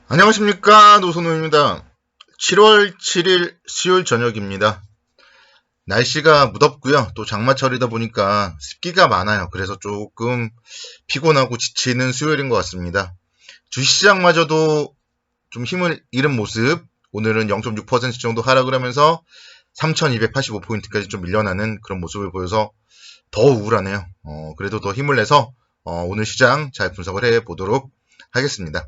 안녕하십니까, 노선우입니다. 7월 7일 수요일 저녁입니다. 날씨가 무덥고요. 또 장마철이다 보니까 습기가 많아요. 그래서 조금 피곤하고 지치는 수요일인 것 같습니다. 주식시장마저도 좀 힘을 잃은 모습, 오늘은 0.6% 정도 하락을 하면서 3285포인트까지 좀 밀려나는 그런 모습을 보여서 더 우울하네요. 그래도 더 힘을 내서 오늘 시장 잘 분석을 해보도록 하겠습니다.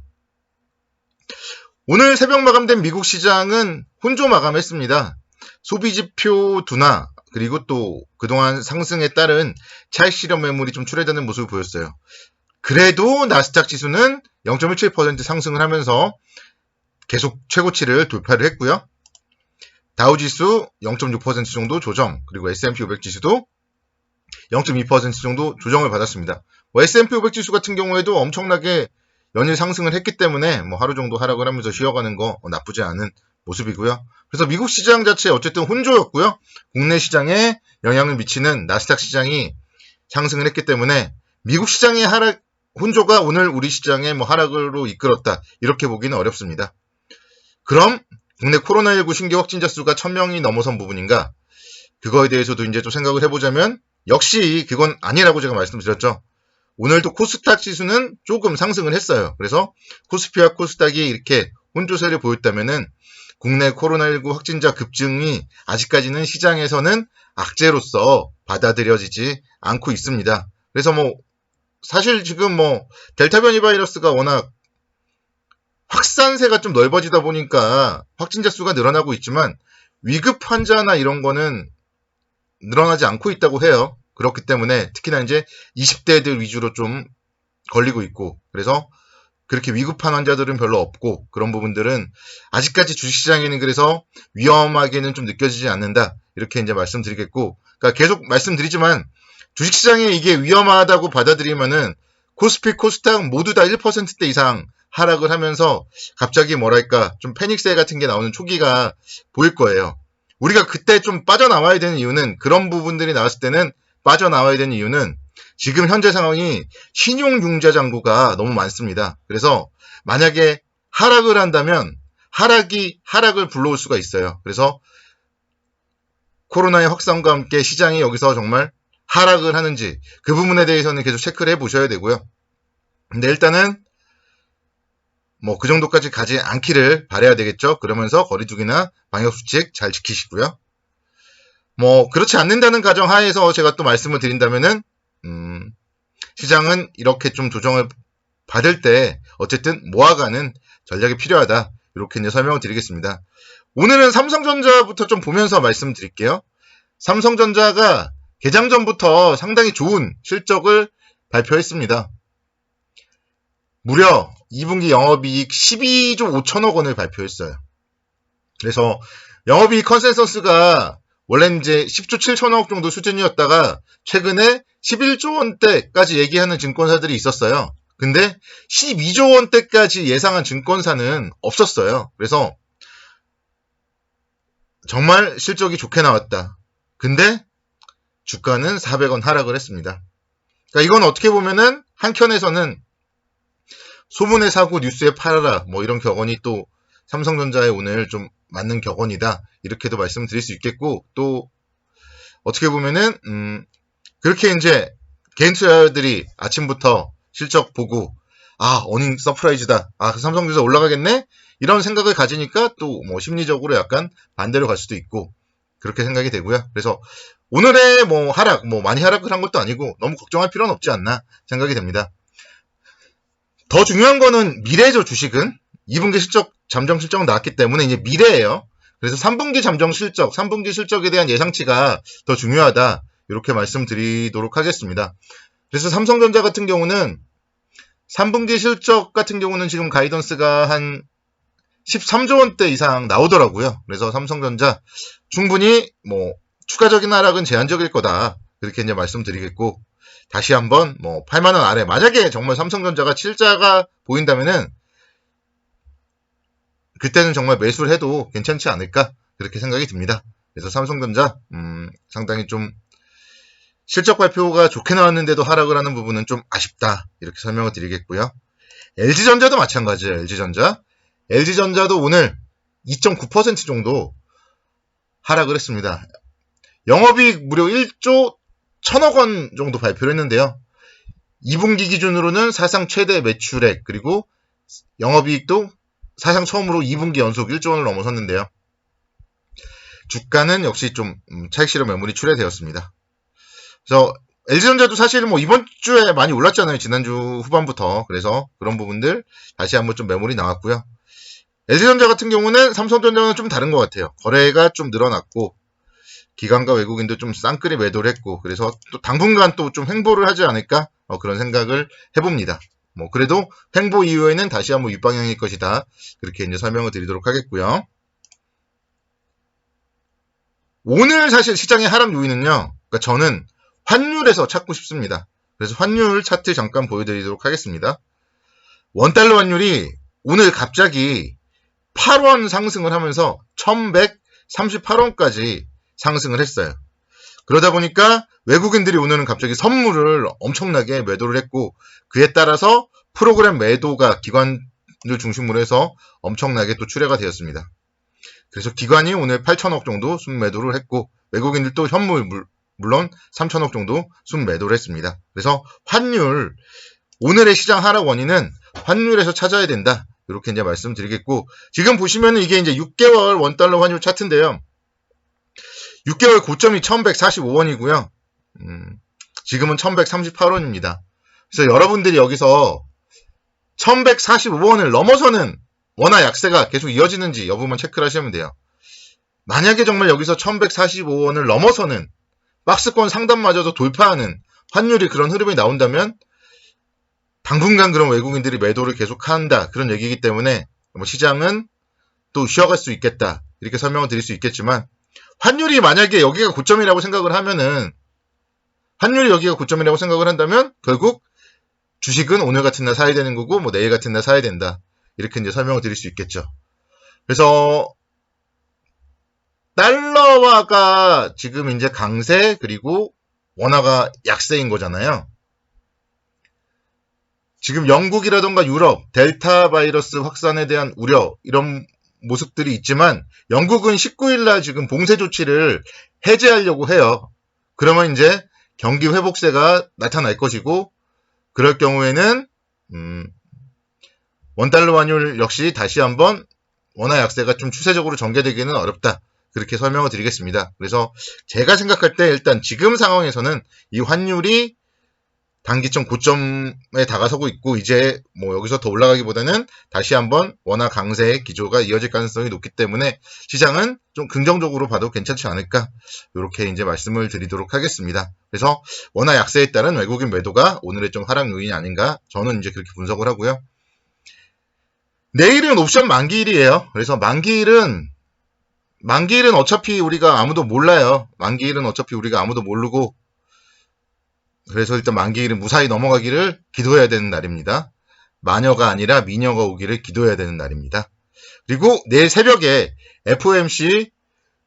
오늘 새벽 마감된 미국 시장은 혼조 마감했습니다. 소비지표 둔화, 그리고 또 그동안 상승에 따른 차익 실현 매물이 좀 출회되는 모습을 보였어요. 그래도 나스닥 지수는 0.17% 상승을 하면서 계속 최고치를 돌파를 했고요. 다우지수 0.6% 정도 조정, 그리고 S&P 500 지수도 0.2% 정도 조정을 받았습니다. S&P 500 지수 같은 경우에도 엄청나게 연일 상승을 했기 때문에 하루 정도 하락을 하면서 쉬어가는 거 나쁘지 않은 모습이고요. 그래서 미국 시장 자체 어쨌든 혼조였고요. 국내 시장에 영향을 미치는 나스닥 시장이 상승을 했기 때문에 미국 시장의 혼조가 오늘 우리 시장의 하락으로 이끌었다, 이렇게 보기는 어렵습니다. 그럼 국내 코로나19 신규 확진자 수가 1000명이 넘어선 부분인가? 그거에 대해서도 이제 좀 생각을 해보자면 역시 그건 아니라고 제가 말씀드렸죠. 오늘도 코스닥 지수는 조금 상승을 했어요. 그래서 코스피와 코스닥이 이렇게 혼조세를 보였다면은 국내 코로나19 확진자 급증이 아직까지는 시장에서는 악재로서 받아들여지지 않고 있습니다. 그래서 사실 지금 델타 변이 바이러스가 워낙 확산세가 좀 넓어지다 보니까 확진자 수가 늘어나고 있지만 위급 환자나 이런 거는 늘어나지 않고 있다고 해요. 그렇기 때문에 특히나 이제 20대들 위주로 좀 걸리고 있고, 그래서 그렇게 위급한 환자들은 별로 없고, 그런 부분들은 아직까지 주식시장에는 그래서 위험하게는 좀 느껴지지 않는다, 이렇게 이제 말씀드리겠고, 그러니까 계속 말씀드리지만 주식시장에 이게 위험하다고 받아들이면은 코스피, 코스닥 모두 다 1%대 이상 하락을 하면서 갑자기 좀 패닉세 같은 게 나오는 초기가 보일 거예요. 우리가 그때 좀 빠져나와야 되는 이유는, 그런 부분들이 나왔을 때는 빠져나와야 되는 이유는 지금 현재 상황이 신용융자 잔고가 너무 많습니다. 그래서 만약에 하락을 한다면 하락이 하락을 불러올 수가 있어요. 그래서 코로나의 확산과 함께 시장이 여기서 정말 하락을 하는지 그 부분에 대해서는 계속 체크를 해보셔야 되고요. 근데 일단은 그 정도까지 가지 않기를 바라야 되겠죠. 그러면서 거리두기나 방역수칙 잘 지키시고요. 그렇지 않는다는 가정 하에서 제가 또 말씀을 드린다면은, 시장은 이렇게 좀 조정을 받을 때 어쨌든 모아가는 전략이 필요하다, 이렇게 이제 설명을 드리겠습니다. 오늘은 삼성전자부터 좀 보면서 말씀드릴게요. 삼성전자가 개장 전부터 상당히 좋은 실적을 발표했습니다. 무려 2분기 영업이익 12조 5천억 원을 발표했어요. 그래서 영업이익 컨센서스가 원래 이제 10조 7천억 정도 수준이었다가 최근에 11조 원대까지 얘기하는 증권사들이 있었어요. 근데 12조 원대까지 예상한 증권사는 없었어요. 그래서 정말 실적이 좋게 나왔다. 근데 주가는 400원 하락을 했습니다. 그러니까 이건 어떻게 보면은 한켠에서는 소문에 사고 뉴스에 팔아라, 이런 격언이 또 삼성전자에 오늘 좀 맞는 격언이다, 이렇게도 말씀드릴 수 있겠고, 또 어떻게 보면은 그렇게 이제 개인 투자자들이 아침부터 실적 보고 어닝 서프라이즈다, 삼성전자 올라가겠네, 이런 생각을 가지니까 또 심리적으로 약간 반대로 갈 수도 있고, 그렇게 생각이 되고요. 그래서 오늘의 하락, 많이 하락을 한 것도 아니고 너무 걱정할 필요는 없지 않나 생각이 됩니다. 더 중요한 거는 미래죠. 주식은 2분기 실적, 잠정 실적은 나왔기 때문에 이제 미래예요. 그래서 3분기 잠정 실적, 3분기 실적에 대한 예상치가 더 중요하다, 이렇게 말씀드리도록 하겠습니다. 그래서 삼성전자 같은 경우는 3분기 실적 같은 경우는 지금 가이던스가 한 13조 원대 이상 나오더라고요. 그래서 삼성전자 충분히 추가적인 하락은 제한적일 거다, 그렇게 이제 말씀드리겠고, 다시 한번 8만원 아래, 만약에 정말 삼성전자가 7자가 보인다면은 그때는 정말 매수를 해도 괜찮지 않을까, 그렇게 생각이 듭니다. 그래서 삼성전자 상당히 좀 실적 발표가 좋게 나왔는데도 하락을 하는 부분은 좀 아쉽다, 이렇게 설명을 드리겠고요. LG전자도 마찬가지예요. LG전자 LG전자도 오늘 2.9% 정도 하락을 했습니다. 영업이익 무려 1조 1000억 원 정도 발표를 했는데요. 2분기 기준으로는 사상 최대 매출액 그리고 영업이익도 사상 처음으로 2분기 연속 1조 원을 넘어섰는데요. 주가는 역시 좀 차익 실현 매물이 출회되었습니다. 그래서 LG전자도 사실은 이번 주에 많이 올랐잖아요. 지난주 후반부터. 그래서 그런 부분들 다시 한번 좀 매물이 나왔고요. LG전자 같은 경우는 삼성전자는 좀 다른 것 같아요. 거래가 좀 늘어났고 기관과 외국인도 좀 쌍끌이 매도를 했고 그래서 또 당분간 또 좀 횡보를 하지 않을까 그런 생각을 해봅니다. 그래도 횡보 이후에는 다시 한번 윗방향일 것이다. 그렇게 이제 설명을 드리도록 하겠고요. 오늘 사실 시장의 하락 요인은요. 그러니까 저는 환율에서 찾고 싶습니다. 그래서 환율 차트 잠깐 보여드리도록 하겠습니다. 원달러 환율이 오늘 갑자기 8원 상승을 하면서 1138원까지 상승을 했어요. 그러다 보니까 외국인들이 오늘은 갑자기 선물을 엄청나게 매도를 했고 그에 따라서 프로그램 매도가 기관을 중심으로 해서 엄청나게 또 출회가 되었습니다. 그래서 기관이 오늘 8천억 정도 순매도를 했고 외국인들도 현물 물론 3천억 정도 순매도를 했습니다. 그래서 환율 오늘의 시장 하락 원인은 환율에서 찾아야 된다. 이렇게 이제 말씀드리겠고 지금 보시면은 이게 이제 6개월 원달러 환율 차트인데요. 6개월 고점이 1145원이고요. 지금은 1138원입니다. 그래서 여러분들이 여기서 1145원을 넘어서는 원화 약세가 계속 이어지는지 여부만 체크를 하시면 돼요. 만약에 정말 여기서 1145원을 넘어서는 박스권 상단마저도 돌파하는 환율이 그런 흐름이 나온다면 당분간 그런 외국인들이 매도를 계속한다. 그런 얘기이기 때문에 시장은 또 쉬어갈 수 있겠다. 이렇게 설명을 드릴 수 있겠지만 환율이 만약에 여기가 고점이라고 생각을 하면은 환율이 여기가 고점이라고 생각을 한다면 결국 주식은 오늘 같은 날 사야 되는 거고 내일 같은 날 사야 된다. 이렇게 이제 설명을 드릴 수 있겠죠. 그래서 달러화가 지금 이제 강세 그리고 원화가 약세인 거잖아요. 지금 영국이라던가 유럽 델타 바이러스 확산에 대한 우려 이런 모습들이 있지만 영국은 19일 날 지금 봉쇄 조치를 해제하려고 해요. 그러면 이제 경기 회복세가 나타날 것이고 그럴 경우에는 원달러 환율 역시 다시 한번 원화 약세가 좀 추세적으로 전개되기는 어렵다. 그렇게 설명을 드리겠습니다. 그래서 제가 생각할 때 일단 지금 상황에서는 이 환율이 단기점 고점에 다가서고 있고 이제 여기서 더 올라가기보다는 다시 한번 원화 강세의 기조가 이어질 가능성이 높기 때문에 시장은 좀 긍정적으로 봐도 괜찮지 않을까 이렇게 이제 말씀을 드리도록 하겠습니다. 그래서 원화 약세에 따른 외국인 매도가 오늘의 좀 하락 요인이 아닌가 저는 이제 그렇게 분석을 하고요. 내일은 옵션 만기일이에요. 그래서 만기일은 어차피 우리가 아무도 몰라요. 만기일은 어차피 우리가 아무도 모르고 그래서 일단 만기일은 무사히 넘어가기를 기도해야 되는 날입니다. 마녀가 아니라 미녀가 오기를 기도해야 되는 날입니다. 그리고 내일 새벽에 FOMC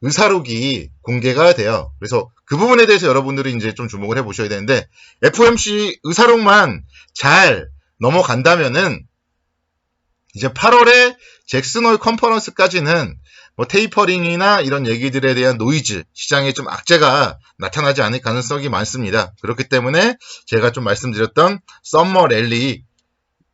의사록이 공개가 돼요. 그래서 그 부분에 대해서 여러분들이 이제 좀 주목을 해보셔야 되는데 FOMC 의사록만 잘 넘어간다면은 이제 8월에 잭슨홀 컨퍼런스까지는 테이퍼링이나 이런 얘기들에 대한 노이즈, 시장에 좀 악재가 나타나지 않을 가능성이 많습니다. 그렇기 때문에 제가 좀 말씀드렸던 썸머 랠리,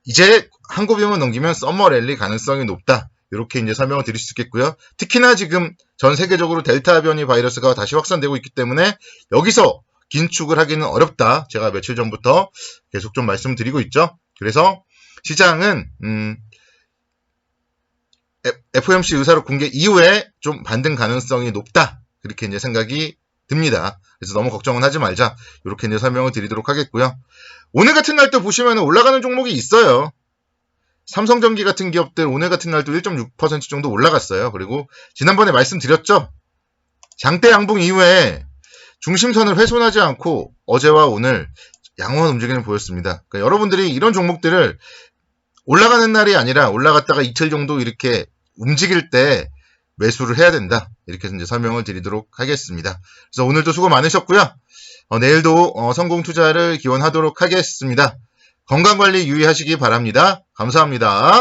이제 한 고비만 넘기면 썸머 랠리 가능성이 높다. 이렇게 이제 설명을 드릴 수 있겠고요. 특히나 지금 전 세계적으로 델타 변이 바이러스가 다시 확산되고 있기 때문에 여기서 긴축을 하기는 어렵다. 제가 며칠 전부터 계속 좀 말씀드리고 있죠. 그래서 시장은 FOMC 의사록 공개 이후에 좀 반등 가능성이 높다. 그렇게 이제 생각이 듭니다. 그래서 너무 걱정은 하지 말자. 이렇게 이제 설명을 드리도록 하겠고요. 오늘 같은 날도 보시면 올라가는 종목이 있어요. 삼성전기 같은 기업들 오늘 같은 날도 1.6% 정도 올라갔어요. 그리고 지난번에 말씀드렸죠. 장대 양봉 이후에 중심선을 훼손하지 않고 어제와 오늘 양호한 움직임을 보였습니다. 그러니까 여러분들이 이런 종목들을 올라가는 날이 아니라 올라갔다가 이틀 정도 이렇게 움직일 때 매수를 해야 된다. 이렇게 이제 설명을 드리도록 하겠습니다. 그래서 오늘도 수고 많으셨고요. 내일도 성공 투자를 기원하도록 하겠습니다. 건강관리 유의하시기 바랍니다. 감사합니다.